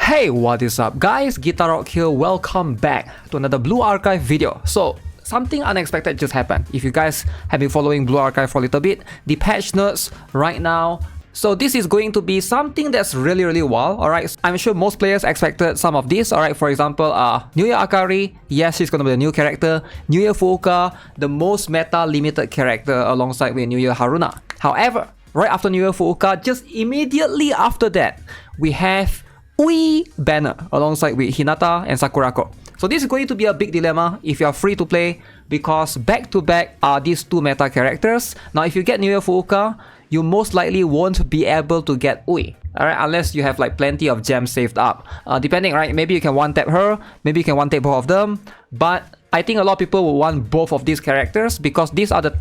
Hey, what is up guys, Guitar Rock here, welcome back to another Blue Archive video. So, something unexpected just happened. If you guys have been following Blue Archive for a little bit, the patch notes right now. So this is going to be something that's really wild, alright? I'm sure most players expected some of this, alright? For example, New Year Arari, yes, she's gonna be a new character. New Year Fuka, the most meta limited character alongside with New Year Haruna. However, right after New Year Fuka, just immediately after that, we have Oui banner alongside with Hinata and Sakurako. So this is going to be a big dilemma if you are free to play, because back to back are these two meta characters. Now if you get New Year Fuka, you most likely won't be able to get Oui, alright, unless you have like plenty of gems saved up. Depending, right? Maybe you can one tap her, maybe you can one tap both of them, but I think a lot of people will want both of these characters because these are the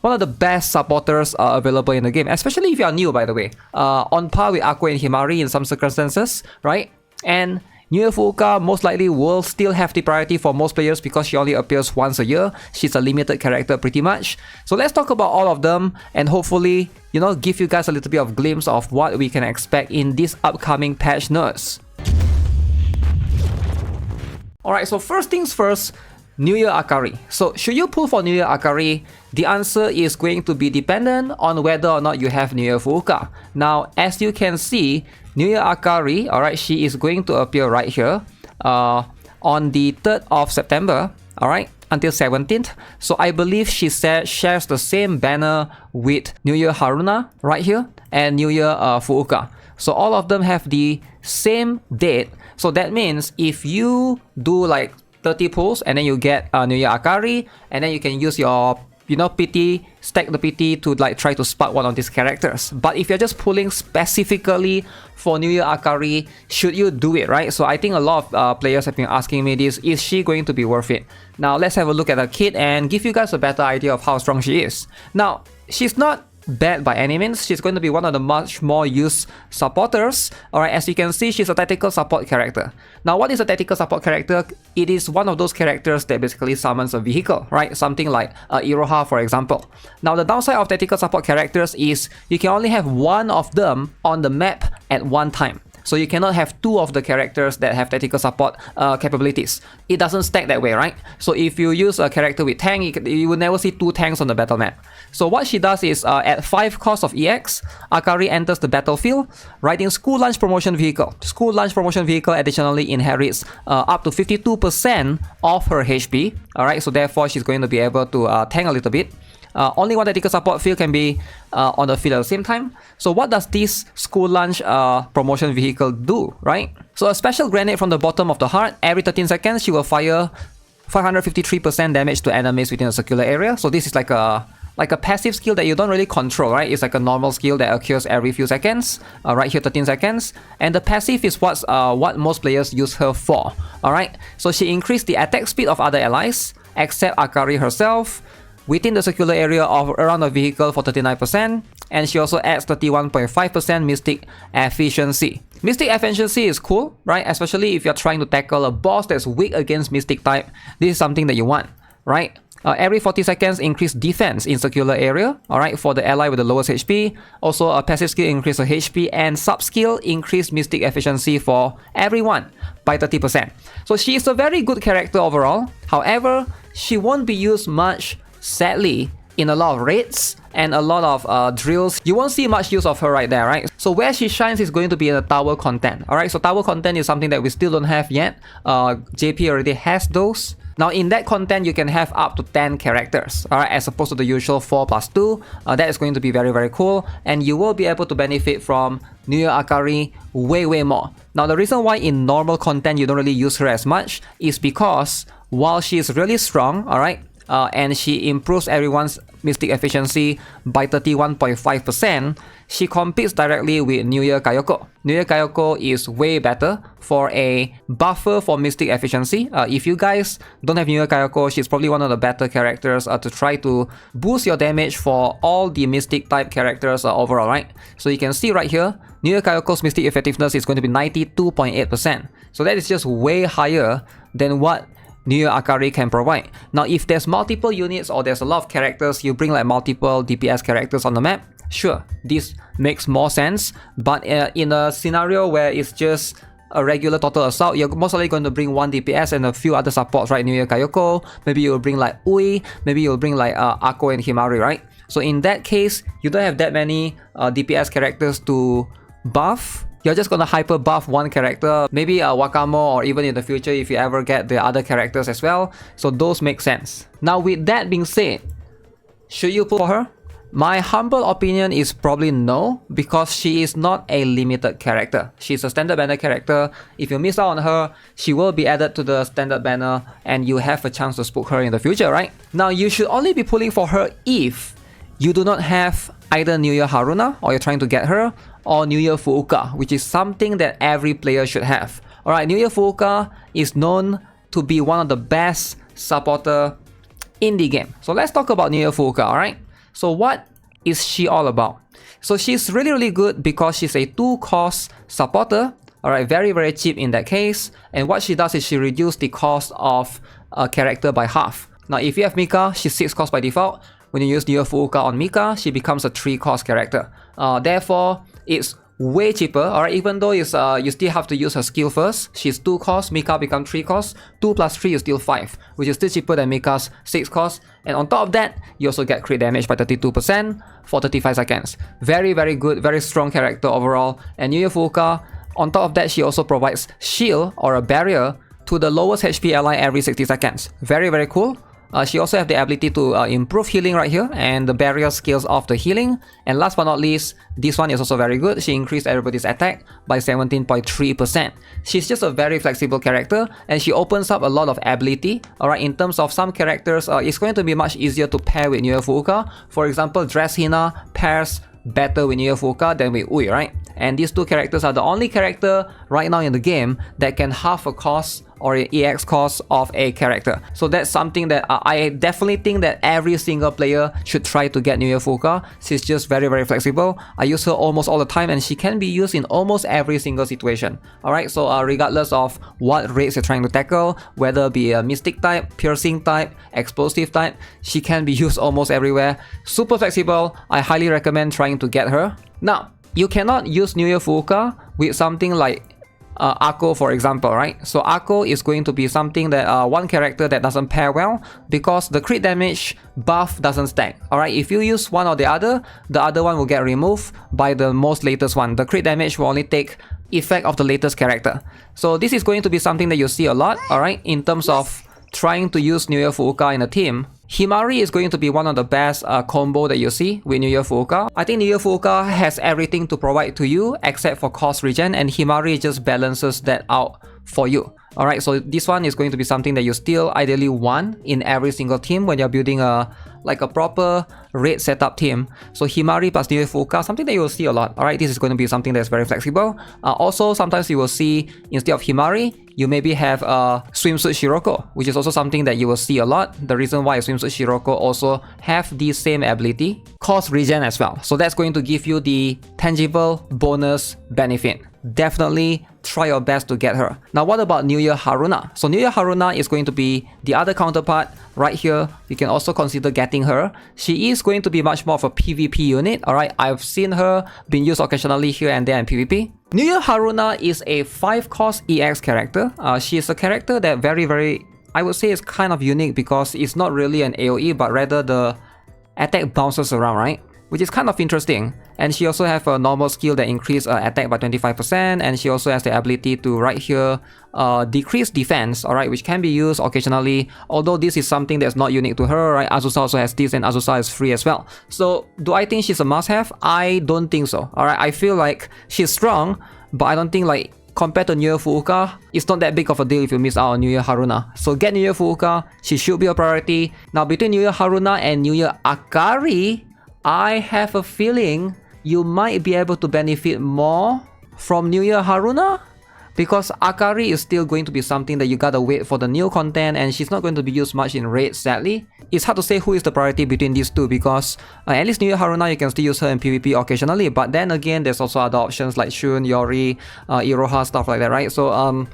one of the best supporters available in the game, especially if you are new, by the way. On par with Aqua and Himari in some circumstances, right? And New Year Fuka most likely will still have the priority for most players because she only appears once a year. She's a limited character pretty much. So let's talk about all of them and hopefully, you know, give you guys a little bit of glimpse of what we can expect in this upcoming patch notes. Alright, so first things first, New Year Arari. So should you pull for New Year Arari? The answer is going to be dependent on whether or not you have New Year Fuka. Now, as you can see, New Year Arari, alright, she is going to appear right here on the 3rd of September, alright, until 17th. So I believe she shares the same banner with New Year Haruna right here and New Year Fuka. So all of them have the same date. So that means if you do like 30 pulls and then you get New Year Arari, and then you can use your PT, stack the PT to like try to spot one of these characters. But if you're just pulling specifically for New Year Arari, should you do it, right? So I think a lot of players have been asking me this, is she going to be worth it? Now let's have a look at her kit and give you guys a better idea of how strong she is. Now, she's not bad by any means. She's going to be one of the much more used supporters. Alright, as you can see, she's a tactical support character. Now, what is a tactical support character? It is one of those characters that basically summons a vehicle, right? Something like Iroha, for example. Now, the downside of tactical support characters is you can only have one of them on the map at one time. So you cannot have two of the characters that have tactical support capabilities. It doesn't stack that way, right? So if you use a character with tank, you will never see two tanks on the battle map. So what she does is, at 5 cost of EX, Arari enters the battlefield, riding School Lunch Promotion Vehicle. School Lunch Promotion Vehicle additionally inherits up to 52% of her HP. Alright, so therefore she's going to be able to tank a little bit. Only one tactical support field can be on the field at the same time. So what does this School Lunch Promotion Vehicle do, right? So a special grenade from the bottom of the heart. Every 13 seconds, she will fire 553% damage to enemies within a circular area. So this is like a passive skill that you don't really control, right? It's like a normal skill that occurs every few seconds. Right here, 13 seconds. And the passive is what most players use her for, alright? So she increased the attack speed of other allies, except Arari herself, within the circular area of around the vehicle for 39%, and she also adds 31.5% Mystic Efficiency. Mystic Efficiency is cool, right? Especially if you're trying to tackle a boss that's weak against Mystic type. This is something that you want, right? Every 40 seconds, increase defense in circular area, alright, for the ally with the lowest HP. Also, a passive skill increase the HP, and sub-skill increase Mystic Efficiency for everyone by 30%. So she is a very good character overall. However, she won't be used much, sadly, in a lot of raids and a lot of drills. You won't see much use of her right there, right? So where she shines is going to be in the tower content. Alright, so tower content is something that we still don't have yet. JP already has those. Now in that content, you can have up to 10 characters, alright, as opposed to the usual 4 plus 2. That is going to be very cool, and you will be able to benefit from New Year Arari way more. Now the reason why in normal content you don't really use her as much is because while she is really strong, alright, and she improves everyone's Mystic Efficiency by 31.5%, she competes directly with New Year Kayoko. New Year Kayoko is way better for a buffer for Mystic Efficiency. If you guys don't have New Year Kayoko, she's probably one of the better characters to try to boost your damage for all the Mystic type characters overall, right? So you can see right here, New Year Kayoko's Mystic Effectiveness is going to be 92.8%. So that is just way higher than what New Year Arari can provide. Now, if there's multiple units or there's a lot of characters, you bring like multiple DPS characters on the map, sure, this makes more sense. But in a scenario where it's just a regular total assault, you're most likely going to bring 1 DPS and a few other supports, right? New Year Kayoko, maybe you'll bring like Ui, maybe you'll bring like Ako and Himari, right? So in that case, you don't have that many DPS characters to buff. You're just gonna hyper buff one character, maybe Wakamo, or even in the future if you ever get the other characters as well. So those make sense. Now with that being said, should you pull for her? My humble opinion is probably no, because she is not a limited character. She's a standard banner character. If you miss out on her, she will be added to the standard banner and you have a chance to spook her in the future, right? Now you should only be pulling for her if you do not have either New Year Haruna, or you're trying to get her, or New Year Fuka, which is something that every player should have. Alright, New Year Fuka is known to be one of the best supporter in the game. So let's talk about New Year Fuka, alright? So what is she all about? So she's really good because she's a 2-cost supporter. Alright, very cheap in that case. And what she does is she reduces the cost of a character by half. Now if you have Mika, she's 6 cost by default. When you use Year Fuka on Mika, she becomes a 3-cost character. Therefore, it's way cheaper, alright, even though it's, you still have to use her skill first. She's 2 cost, Mika becomes 3 cost. 2 plus 3 is still 5, which is still cheaper than Mika's 6 cost. And on top of that, you also get crit damage by 32% for 35 seconds. Very good, very strong character overall. And New Year Fuka, on top of that, she also provides shield or a barrier to the lowest HP ally every 60 seconds. Very cool. She also has the ability to improve healing right here, and the barrier scales off the healing. And last but not least, this one is also very good. She increased everybody's attack by 17.3%. She's just a very flexible character, and she opens up a lot of ability. Alright, in terms of some characters, it's going to be much easier to pair with New Year Fuka. For example, Dress Hina pairs better with New Year Fuka than with Ui, right? And these two characters are the only character right now in the game that can half a cost or an EX cost of a character. So that's something that I definitely think that every single player should try to get New Year Fuka. She's just very flexible. I use her almost all the time and she can be used in almost every single situation. Alright, so regardless of what raids you're trying to tackle, whether it be a Mystic type, Piercing type, Explosive type, she can be used almost everywhere. Super flexible. I highly recommend trying to get her. Now, you cannot use New Year Fuka with something like Ako, for example, right? So Ako is going to be something that one character that doesn't pair well because the crit damage buff doesn't stack. Alright, if you use one or the other one will get removed by the most latest one. The crit damage will only take effect of the latest character. So this is going to be something that you see a lot, alright, in terms of trying to use New Year Fuka in a team. Himari is going to be one of the best combo that you see with New Year Fuka. I think New Year Fuka has everything to provide to you except for cost regen, and Himari just balances that out for you. Alright, so this one is going to be something that you still ideally want in every single team when you're building a proper raid setup team. So Himari plus New Year Fuka, something that you will see a lot. Alright, this is going to be something that's very flexible. Also, sometimes you will see, instead of Himari, you maybe have Swimsuit Shiroko, which is also something that you will see a lot. The reason why Swimsuit Shiroko also have the same ability, cost regen as well. So that's going to give you the tangible bonus benefit. Definitely try your best to get her. Now what about New Year Haruna? So New Year Haruna is going to be the other counterpart right here. You can also consider getting her. She is going to be much more of a PvP unit. Alright, I've seen her being used occasionally here and there in PvP. New Year Haruna is a 5-cost EX character. She is a character that very, I would say is kind of unique because it's not really an AoE, but rather the attack bounces around, right? Which is kind of interesting. And she also has a normal skill that increases attack by 25%, and she also has the ability to right here decrease defense, alright, which can be used occasionally, although this is something that's not unique to her, right? Azusa also has this, and Azusa is free as well. So do I think she's a must-have? I don't think so. Alright, I feel like she's strong, but I don't think like compared to New Year Fuka, it's not that big of a deal if you miss out on New Year Haruna. So get New Year Fuka, she should be a priority. Now between New Year Haruna and New Year Akari, I have a feeling you might be able to benefit more from New Year Haruna, because Akari is still going to be something that you gotta wait for the new content, and she's not going to be used much in raids, sadly. It's hard to say who is the priority between these two because at least New Year Haruna, you can still use her in PvP occasionally, but then again, there's also other options like Shun, Yori, Iroha, stuff like that, right? So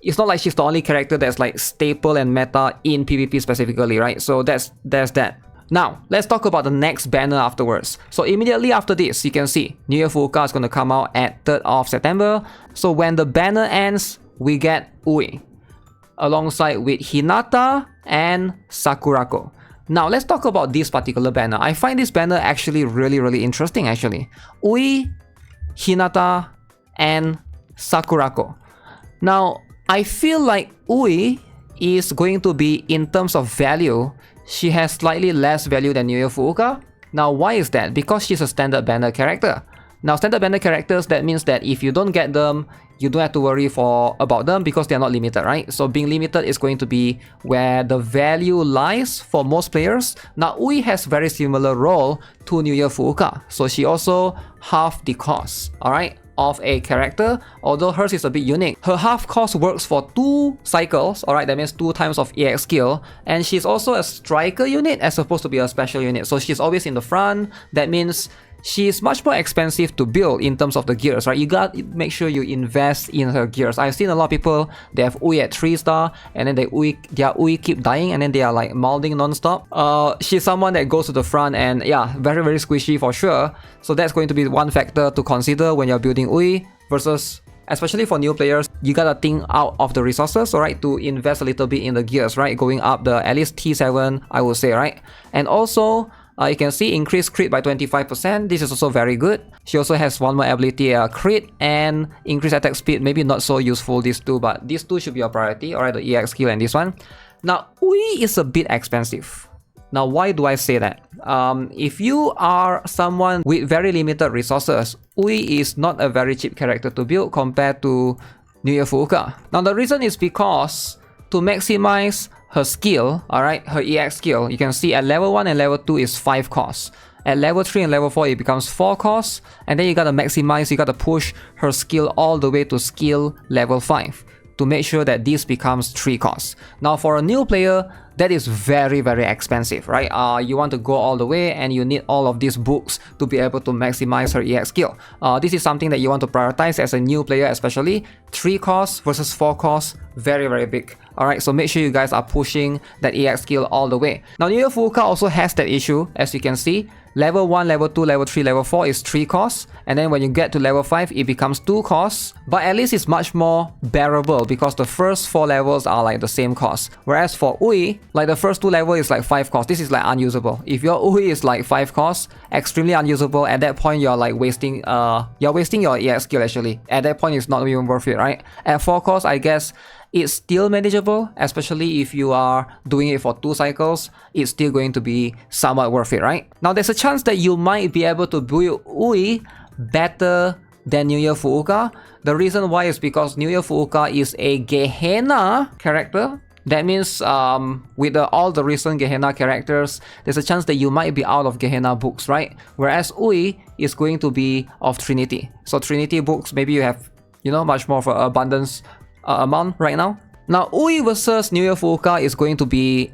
it's not like she's the only character that's like staple and meta in PvP specifically, right? So there's that. Now, let's talk about the next banner afterwards. So immediately after this, you can see New Year Fuka is going to come out at 3rd of September. So when the banner ends, we get Oui, alongside with Hinata and Sakurako. Now, let's talk about this particular banner. I find this banner actually really interesting actually. Oui, Hinata, and Sakurako. Now, I feel like Oui is going to be, in terms of value, she has slightly less value than New Year Fuka. Now, why is that? Because she's a standard banner character. Now, standard banner characters, that means that if you don't get them, you don't have to worry about them because they're not limited, right? So being limited is going to be where the value lies for most players. Now, Ui has very similar role to New Year Fuka. So she also half the cost, alright, of a character, although hers is a bit unique. Her half cost works for 2 cycles, alright, that means 2 times of EX skill, and she's also a striker unit as opposed to be a special unit. So she's always in the front. That means she's much more expensive to build in terms of the gears, right? You got to make sure you invest in her gears. I've seen a lot of people, they have Ui at 3-star, and then their Ui keep dying, and then they are like molding non-stop. She's someone that goes to the front, and yeah, very squishy for sure. So that's going to be one factor to consider when you're building Ui, versus, especially for new players, you gotta think out of the resources, alright, to invest a little bit in the gears, right? Going up the at least T7, I would say, right? And also, you can see increased crit by 25%. This is also very good. She also has one more ability, crit and increased attack speed. Maybe not so useful, these two, but these two should be a priority. Alright, the EX skill and this one. Now, Ui is a bit expensive. Now, why do I say that? If you are someone with very limited resources, Ui is not a very cheap character to build compared to New Year Fuka. Now, the reason is because to maximize her skill, alright, her EX skill, you can see at level 1 and level 2 is 5 costs. At level 3 and level 4, it becomes 4 costs. And then you gotta maximize, you gotta push her skill all the way to skill level 5 to make sure that this becomes 3 costs. Now, for a new player, that is very expensive, right? You want to go all the way and you need all of these books to be able to maximize her EX skill. This is something that you want to prioritize as a new player, especially 3 costs versus 4 costs, very big. Alright, so make sure you guys are pushing that EX skill all the way. Now, New Year Fuka also has that issue, as you can see. Level 1, level 2, level 3, level 4 is 3 costs, and then when you get to level 5, it becomes 2 costs, but at least it's much more bearable because the first 4 levels are like the same cost. Whereas for Ui, like the first 2 levels is like 5 costs. This is like unusable. If your Ui is like 5 costs, extremely unusable. At that point, you're like wasting your EX skill actually. At that point, it's not even worth it, right? At 4 costs, I guess it's still manageable, especially if you are doing it for 2 cycles, it's still going to be somewhat worth it, right? Now, there's a chance that you might be able to build Ui better than New Year Fuka. The reason why is because New Year Fuka is a Gehenna character. That means with all the recent Gehenna characters, there's a chance that you might be out of Gehenna books, right? Whereas Ui is going to be of Trinity. So Trinity books, maybe you have, much more of an abundance amount right now. Now, Ui versus New Year Fuka is going to be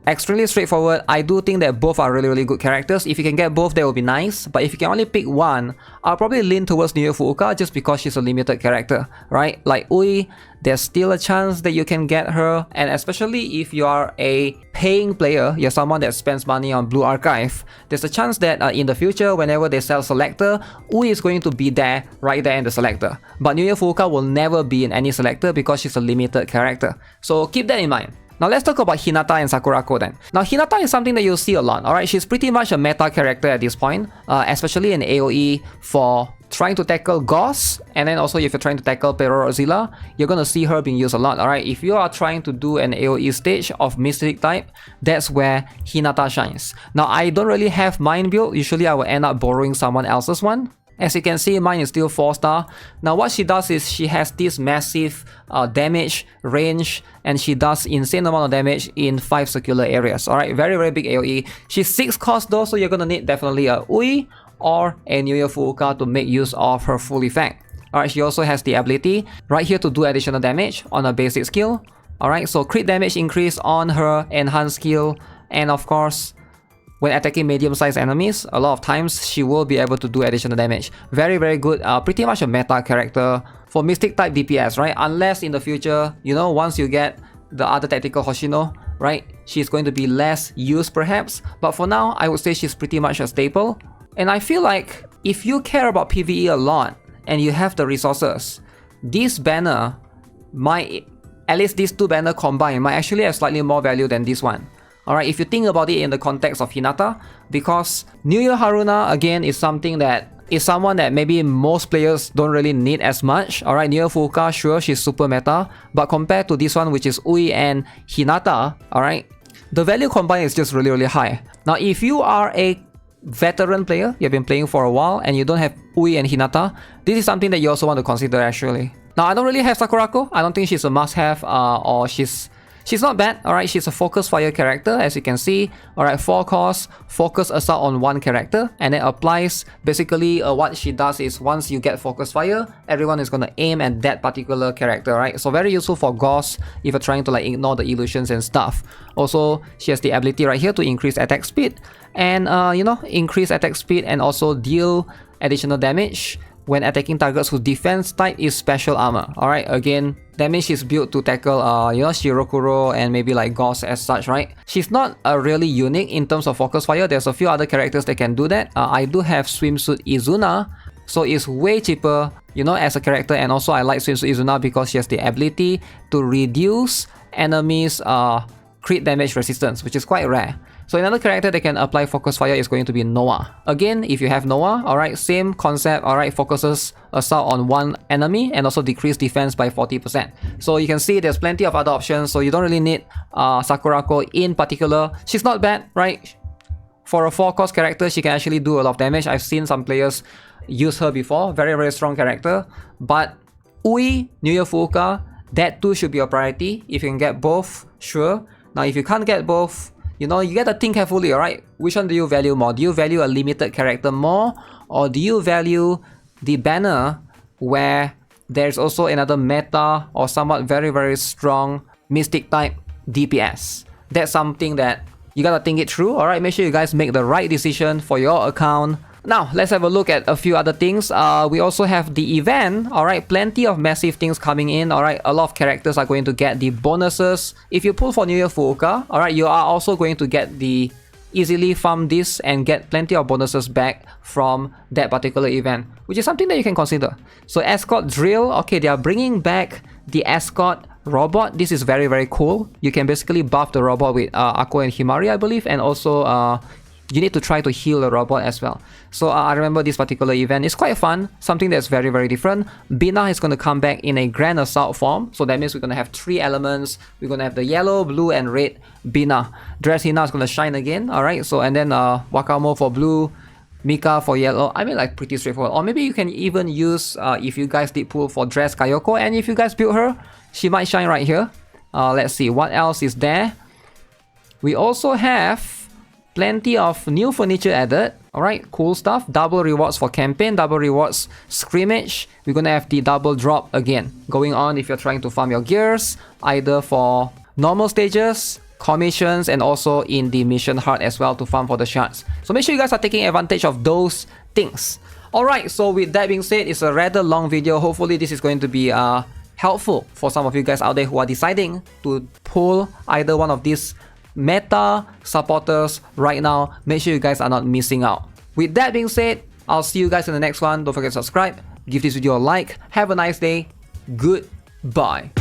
extremely straightforward. I do think that both are really good characters. If you can get both, that would be nice. But if you can only pick one, I'll probably lean towards New Year Fuka just because she's a limited character, right? Like Ui, there's still a chance that you can get her, and especially if you are a paying player, you're someone that spends money on Blue Archive, there's a chance that in the future, whenever they sell Selector, Ui is going to be there, right there in the Selector. But New Year Fuka will never be in any Selector because she's a limited character. So keep that in mind. Now let's talk about Hinata and Sakurako then. Now Hinata is something that you'll see a lot, alright? She's pretty much a meta character at this point, especially in AoE for trying to tackle Gauss, and then also if you're trying to tackle Perorozilla, you're gonna see her being used a lot, alright? If you are trying to do an AoE stage of Mystic type, that's where Hinata shines. Now I don't really have mine built, usually I will end up borrowing someone else's one. As you can see, mine is still 4-star. Now what she does is she has this massive damage, range, and she does insane amount of damage in 5 circular areas. Alright, very big AoE. She's 6 cost though, so you're gonna need definitely a Ui or a New Year Fuka to make use of her full effect. Alright, she also has the ability right here to do additional damage on her basic skill. Alright, so crit damage increase on her enhanced skill, and of course, when attacking medium-sized enemies, a lot of times she will be able to do additional damage. Very good, pretty much a meta character for Mystic type DPS, right? Unless in the future, once you get the other tactical Hoshino, right? She's going to be less used perhaps, but for now, I would say she's pretty much a staple. And I feel like if you care about PvE a lot and you have the resources, this banner might, at least these two banners combined, might actually have slightly more value than this one. Alright, if you think about it in the context of Hinata, because New Year Haruna again is something that is someone that maybe most players don't really need as much. Alright, New Year Fuka, sure, she's super meta, but compared to this one, which is Oui and Hinata, alright, the value combined is just really high. Now, if you are a veteran player, you've been playing for a while, and you don't have Oui and Hinata, this is something that you also want to consider actually. Now, I don't really have Sakurako. I don't think she's a must-have, or she's not bad. Alright, she's a focus fire character, as you can see. Alright, 4 cost, focus assault on one character, and it applies basically what she does is once you get focus fire, everyone is gonna aim at that particular character, right? So very useful for Gauss if you're trying to like ignore the illusions and stuff. Also, she has the ability right here to increase attack speed, and you know, increase attack speed and also deal additional damage when attacking targets whose defense type is special armor. Alright, again, damage is built to tackle you know, Shirokuro and maybe like Gauss as such, right? She's not really unique in terms of focus fire. There's a few other characters that can do that. I do have Swimsuit Izuna, so it's way cheaper, you know, as a character, and also I like Swimsuit Izuna because she has the ability to reduce enemies' crit damage resistance, which is quite rare. So another character that can apply focus fire is going to be Noah. Again, if you have Noah, alright, same concept, alright, focuses assault on one enemy and also decrease defense by 40%. So you can see there's plenty of other options, so you don't really need Sakurako in particular. She's not bad, right? For a 4 cost character, she can actually do a lot of damage. I've seen some players use her before, very strong character. But Oui, New Year Fuka, that too should be a priority. If you can get both, sure. Now if you can't get both, you know, you gotta think carefully, alright? Which one do you value more? Do you value a limited character more? Or do you value the banner where there's also another meta or somewhat very strong mystic type DPS? That's something that you gotta think it through, alright? Make sure you guys make the right decision for your account. Now, let's have a look at a few other things. We also have the event, alright? Plenty of massive things coming in, alright? A lot of characters are going to get the bonuses. If you pull for New Year Fuka, alright, you are also going to get the easily farm this and get plenty of bonuses back from that particular event, which is something that you can consider. So escort drill, okay, they are bringing back the escort robot. This is very cool. You can basically buff the robot with Ako and Himari, I believe, and also you need to try to heal the robot as well. So I remember this particular event. It's quite fun, something that's very different. Bina is going to come back in a Grand Assault form. So that means we're going to have 3 elements. We're going to have the yellow, blue, and red Bina. Dress Hina is going to shine again. Alright, so and then Wakamo for blue, Mika for yellow. I mean, like pretty straightforward. Or maybe you can even use, if you guys did pull for Dress Kayoko, and if you guys build her, she might shine right here. Let's see, what else is there? We also have plenty of new furniture added. Alright, cool stuff. Double rewards for campaign, double rewards scrimmage. We're gonna have the double drop again going on if you're trying to farm your gears, either for normal stages, commissions, and also in the mission heart as well to farm for the shards. So make sure you guys are taking advantage of those things. Alright, so with that being said, it's a rather long video. Hopefully this is going to be helpful for some of you guys out there who are deciding to pull either one of these meta supporters right now. Make sure you guys are not missing out. With that being said, I'll see you guys in the next one. Don't forget to subscribe, give this video a like. Have a nice day. Goodbye.